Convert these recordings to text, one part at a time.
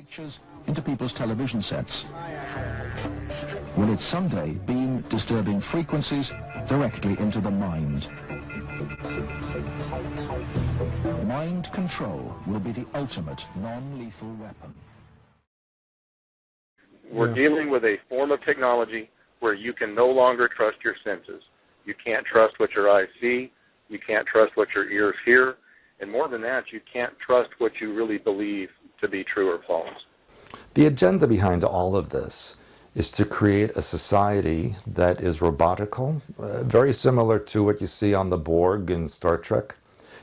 pictures into people's television sets? Will it someday beam disturbing frequencies directly into the mind? Mind control will be the ultimate non-lethal weapon. We're dealing with a form of technology where you can no longer trust your senses. You can't trust what your eyes see. You can't trust what your ears hear. And more than that, you can't trust what you really believe to be true or false. The agenda behind all of this is to create a society that is robotical, very similar to what you see on the Borg in Star Trek.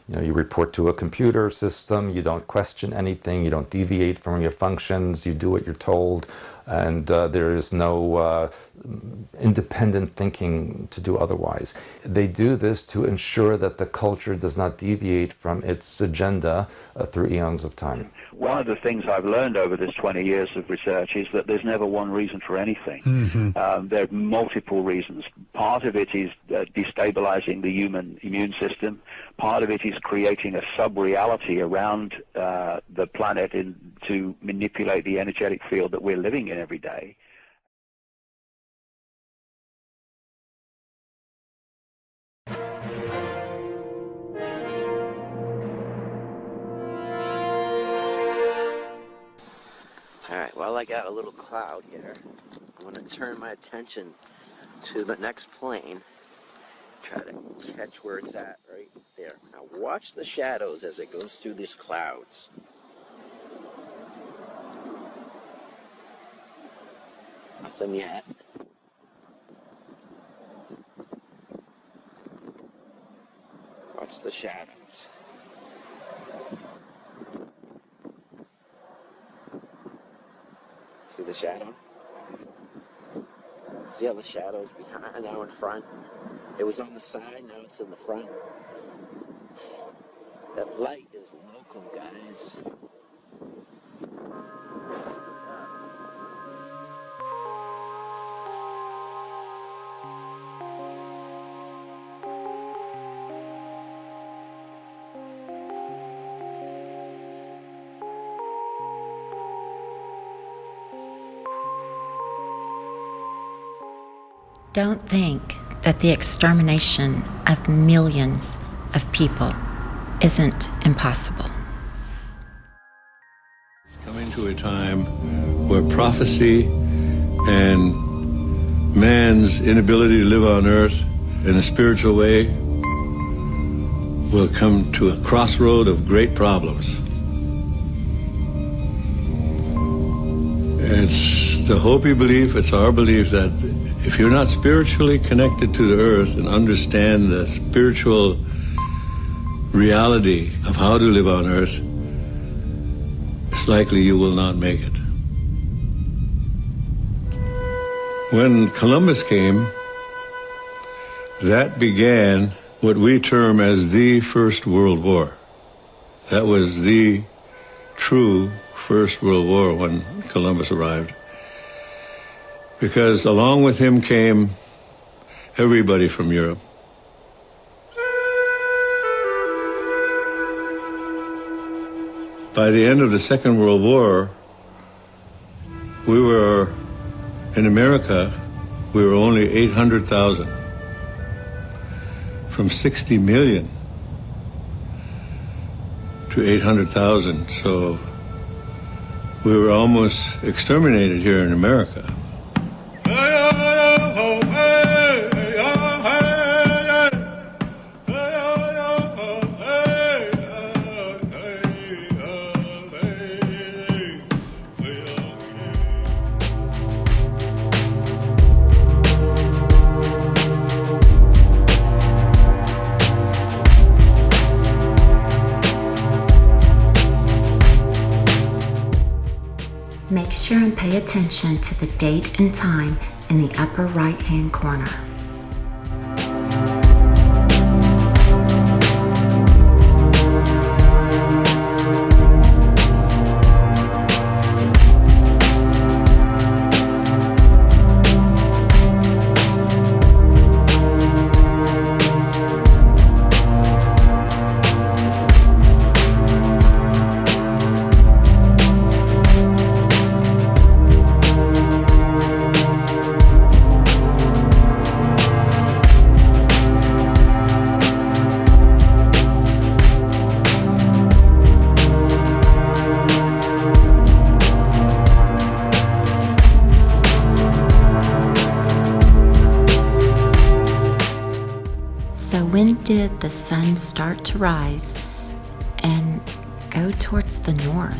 You know, you report to a computer system, you don't question anything, you don't deviate from your functions, you do what you're told, and there is no independent thinking to do otherwise. They do this to ensure that the culture does not deviate from its agenda through eons of time. One of the things I've learned over this 20 years of research is that there's never one reason for anything. There are multiple reasons. Part of it is destabilizing the human immune system. Part of it is creating a sub-reality around the planet to manipulate the energetic field that we're living in every day. All right, well, I got a little cloud here. I'm going to turn my attention to the next plane, try to catch where it's at right there. Now watch the shadows as it goes through these clouds. Nothing yet. Watch the shadows. See the shadow? See how the shadow's behind, now in front? It was on the side, now it's in the front. That light is local, guys. Don't think that the extermination of millions of people isn't impossible. It's coming to a time where prophecy and man's inability to live on earth in a spiritual way will come to a crossroad of great problems. It's the Hopi belief, it's our belief that if you're not spiritually connected to the earth and understand the spiritual reality of how to live on earth, it's likely you will not make it. When Columbus came, that began what we term as the First World War. That was the true First World War when Columbus arrived. Because along with him came everybody from Europe. By the end of the Second World War, we were, in America, we were only 800,000. From 60 million to 800,000. So we were almost exterminated here in America. Make sure and pay attention to the date and time in the upper right-hand corner. So when did the sun start to rise and go towards the north?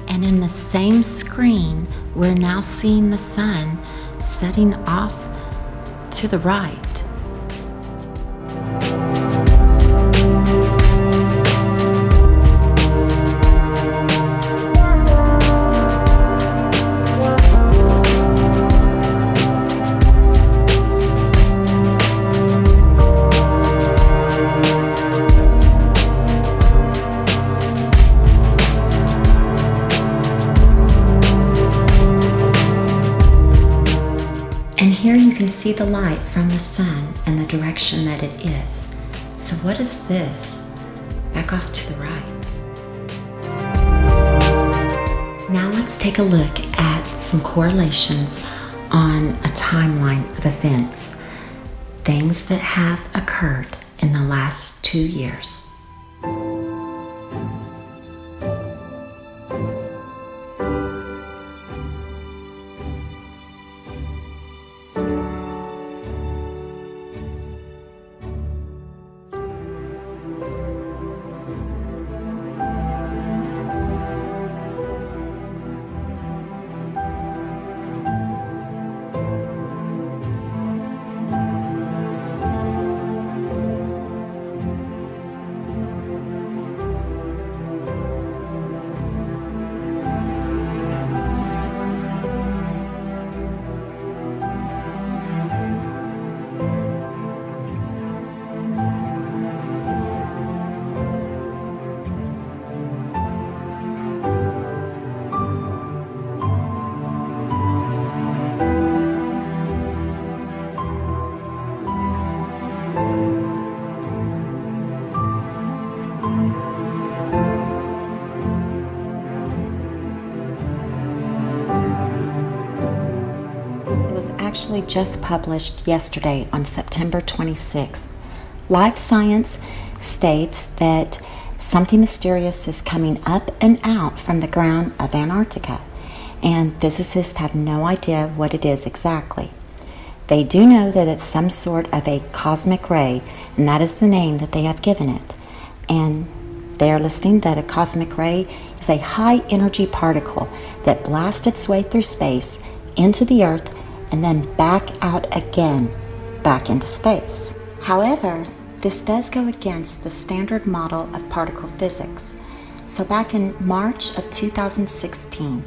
And in the same screen, we're now seeing the sun setting off to the right. And here you can see the light from the sun and the direction that it is. So what is this? Back off to the right. Now let's take a look at some correlations on a timeline of events. Things that have occurred in the last 2 years. Actually just published yesterday on September 26th. Life Science states that something mysterious is coming up and out from the ground of Antarctica, and physicists have no idea what it is exactly. They do know that it's some sort of a cosmic ray, and that is the name that they have given it. And they are listing that a cosmic ray is a high energy particle that blasts its way through space into the Earth and then back out again, back into space. However, this does go against the standard model of particle physics. So back in March of 2016,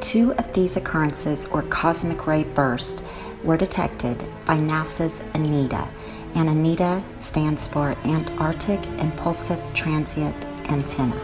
2 of these occurrences or cosmic ray bursts were detected by NASA's ANITA, and ANITA stands for Antarctic Impulsive Transient Antenna.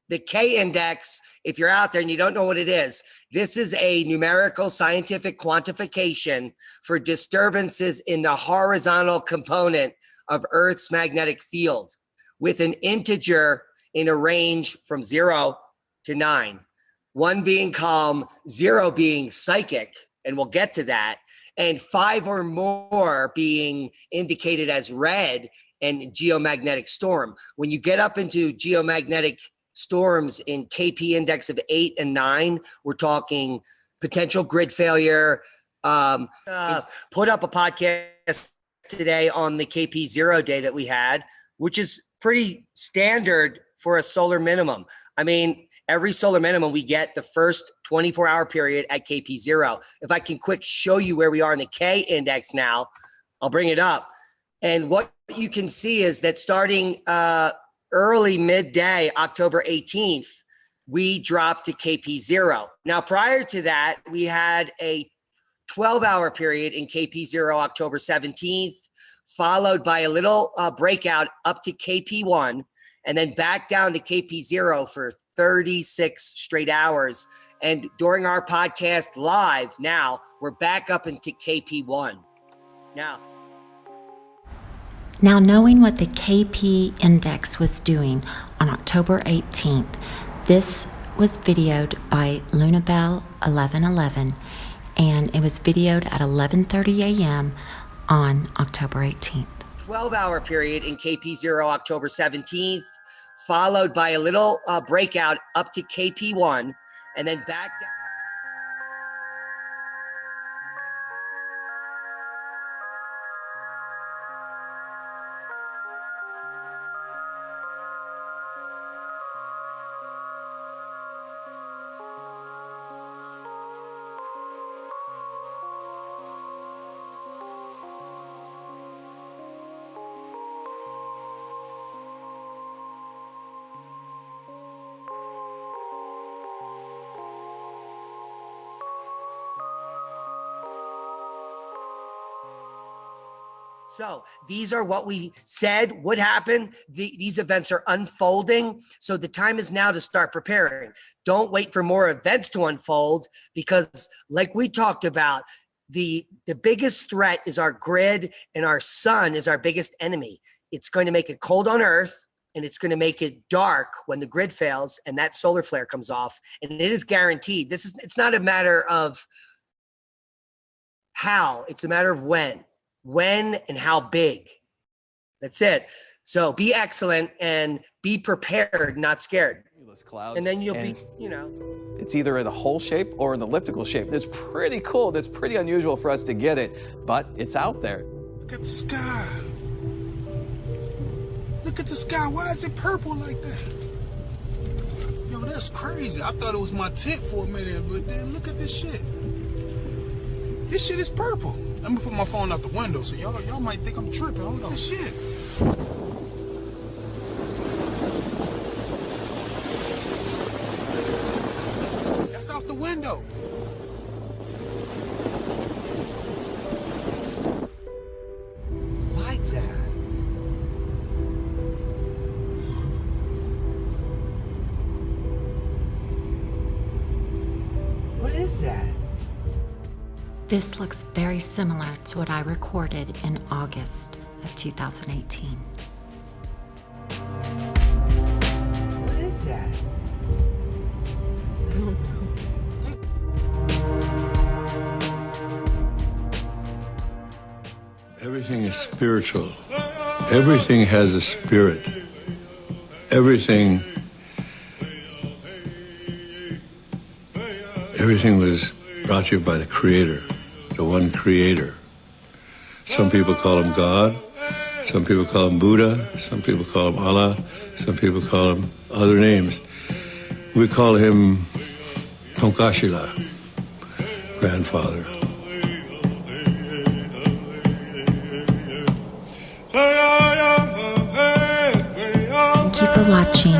The K index, if you're out there and you don't know what it is, this is a numerical scientific quantification for disturbances in the horizontal component of Earth's magnetic field, with an integer in a range from 0 to 9. 1 being calm, 0 being psychic, and we'll get to that, and 5 or more being indicated as red and geomagnetic storm. When you get up into geomagnetic storms in KP index of 8 and 9, we're talking potential grid failure. Put up a podcast today on the KP 0 day that we had, which is pretty standard for a solar minimum. I mean, every solar minimum, we get the first 24-hour period at KP 0. If I can quick show you where we are in the K index now, I'll bring it up. And what you can see is that starting early midday, October 18th, we dropped to KP 0. Now, prior to that, we had a 12-hour period in KP 0, October 17th, followed by a little breakout up to KP 1, and then back down to KP 0 for 36 straight hours. And during our podcast live now, we're back up into KP 1. Now, knowing what the KP index was doing on October 18th, this was videoed by Lunabelle 1111, and it was videoed at 11:30 a.m. on October 18th. 12-hour period in KP0 October 17th, followed by a little breakout up to KP1, and then back down. So these are what we said would happen. These events are unfolding. So the time is now to start preparing. Don't wait for more events to unfold, because like we talked about, the biggest threat is our grid, and our sun is our biggest enemy. It's going to make it cold on Earth, and it's going to make it dark when the grid fails and that solar flare comes off. And it is guaranteed. It's not a matter of how, it's a matter of when and how big. That's it. So be excellent and be prepared, not scared. Clouds, and then you'll be, it's either in a hole shape or an elliptical shape. It's pretty cool. That's pretty unusual for us to get it, but it's out there. Look at the sky. Look at the sky. Why is it purple like that? Yo, that's crazy. I thought it was my tent for a minute, but then look at this shit. This shit is purple. Let me put my phone out the window so y'all might think I'm tripping. Hold on. Shit. That's out the window. Like that. What is that? This looks very similar to what I recorded in August of 2018. What is that? I don't know. Everything is spiritual. Everything has a spirit. Everything was brought to you by the Creator. The one Creator. Some people call him God, some people call him Buddha, some people call him Allah, some people call him other names. We call him Tonkashila, grandfather. Thank you for watching,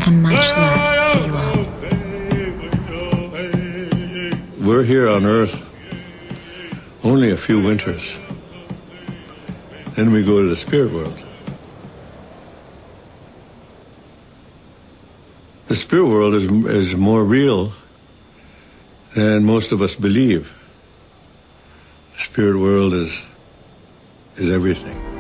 and much love to you all. We're here on Earth only a few winters. Then we go to the spirit world. The spirit world is more real than most of us believe. The spirit world is everything.